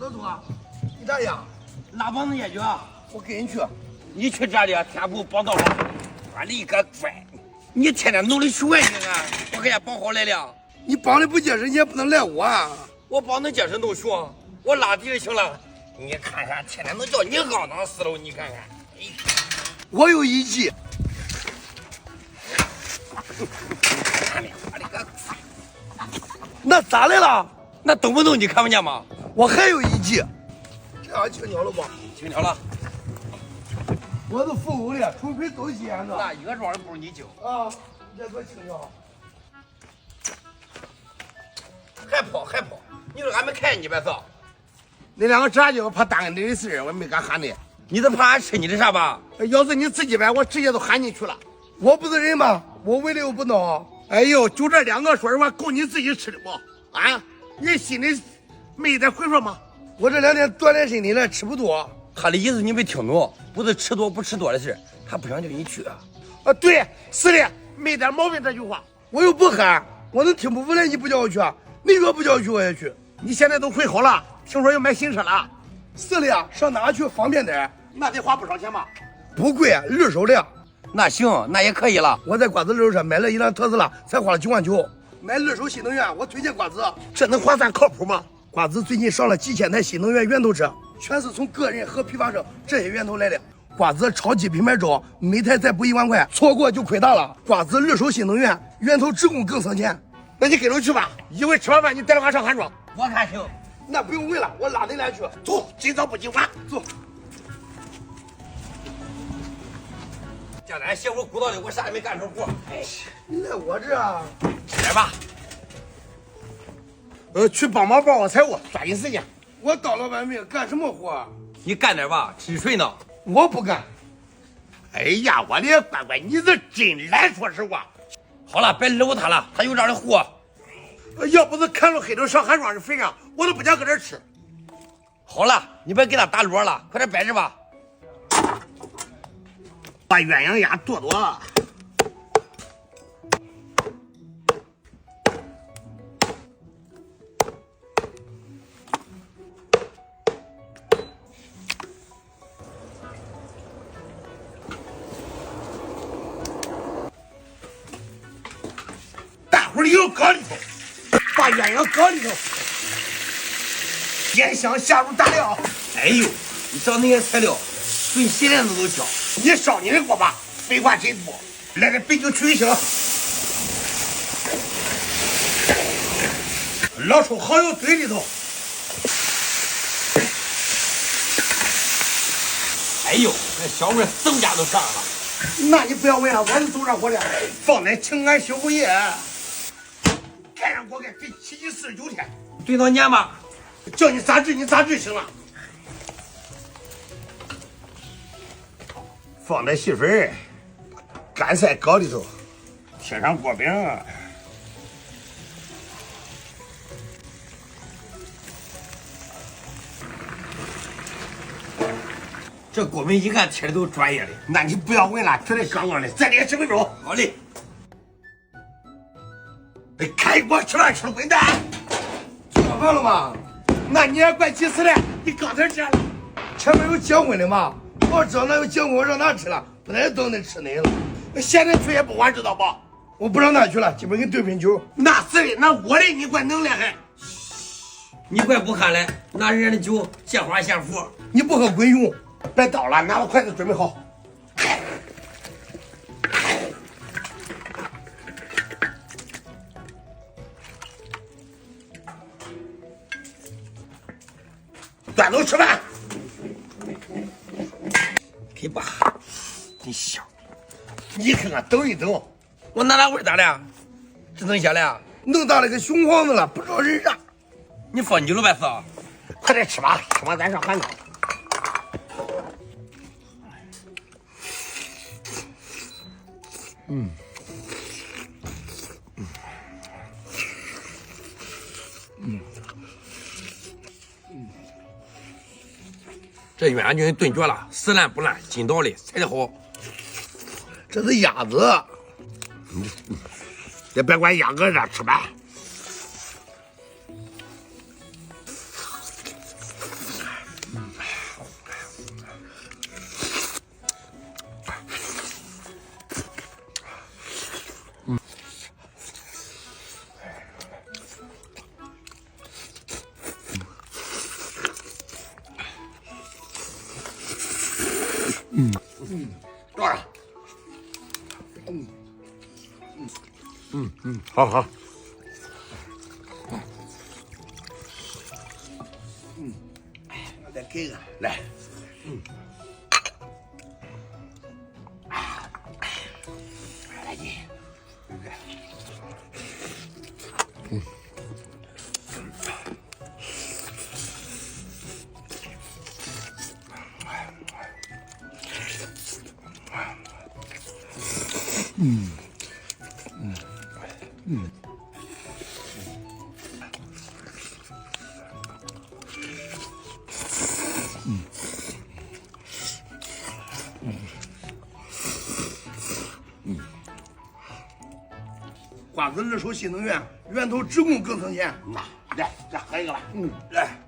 老总啊，你咋样？拉帮子解决。我跟你去。你去这里，天不帮到了，我勒个乖！你天天弄的学人啊，我给人家绑好来了。你绑的不结实，你也不能赖我啊！我绑的结实弄学，我拉地就行了。你看看，天天都叫你肮脏死了，你看看。哎，我有一计。我勒个乖！那咋来了？那动不动你看不见吗？我还有一计。这样轻巧了不？轻巧了。我是富翁的，纯亏都西安的。那一个庄不如你精啊！这多轻巧。还跑！你说俺没看见你呗是？那两个炸鸡我怕耽搁你的事，我没敢喊你。你是怕俺吃你的啥吧？要是你自己呗，我直接都喊进去了。我不是人吗？我为了又不孬。哎呦，就这两个，说实话够你自己吃的不？啊，你心里没一点回说吗？我这2天锻炼身体了，吃不多。他的意思你没听懂，不是吃多不吃多的事，他不想叫你去。啊，对，是的，没点毛病这句话。我又不喊，我能听不出来你不叫我去，你越不叫我去我也去。你现在都会好了，听说要买新车了。是的呀，上哪去方便点？那得花不少钱吧？不贵，2手的。那行，那也可以了。我在瓜子路上买了一辆特斯拉，才花了9万9。买2手新能源，我推荐瓜子，这能划算靠谱吗？瓜子最近上了几千台新能源源头车，全是从个人和批发商这些源头来的。瓜子超级品牌招，每台再补1万块，错过就亏大了。瓜子2手新能源，源头直供更省钱。那你跟着去吧，一会吃完饭你带着俺上韩庄。我看行。那不用问了，我拉你俩去。走，今早不今晚，走。叫咱媳妇鼓捣的，我啥也没干成活。哎，你来我这啊？来吧。去帮忙我财务，抓紧时间。我当老板命干什么活？你干点吧，吃水呢。我不干。哎呀，我的乖乖，你这真懒，说实话。好了，别搂他了，他有这样的货。要不是看着黑头上韩庄的肥羊，我都不想搁这吃。好了，你别给他打锣了，快点摆着吧。把鸳鸯鸭剁剁。大伙儿有搁里头，把鸳鸯搁里头，鲜香下入大料。哎呦，你找那些材料，准洗脸子都香。你烧你的锅巴，废话真多。来点白酒去腥，老抽好油堆里头。哎呦，那小味嗖家都上来了。那你不要问了，我是走上火的。放在清安修复液，盖上锅盖，得7级49天。对到年吧，叫你咋治你咋治行了。放点细粉，干菜搁里头，贴上锅饼。这锅饼一看贴的都专业的。那你不要问了，绝对刚刚的，再练10分钟。好嘞。开锅吃饭吃了滚蛋！做饭了吗？那你也怪急死的，你刚才这样，前面有结婚的嘛？我知道那有结婚，我让他吃了，不带等着吃你了。现在去也不晚，知道不？我不让他去了，基本给对瓶酒。那是的，那我的你怪能耐还？你怪不看嘞，拿人家的酒见花献福。你不喝滚用。别倒了，拿把筷子准备好。端走吃饭。给吧，真香。你看看，等一等，我拿味咋的？这能香了？弄大了个熊黄子了，不招人让。你放久了呗是？快点吃吧，吃完咱上韩庄。这鸳鸯菌炖绝了，死烂不烂，筋道的，才的好。这是鸭子，也别管鸭搁这吃吧。多少？好好。我再给个来。来你。瓜子二手新能源，源头直供更省钱。来，再喝一个吧。来。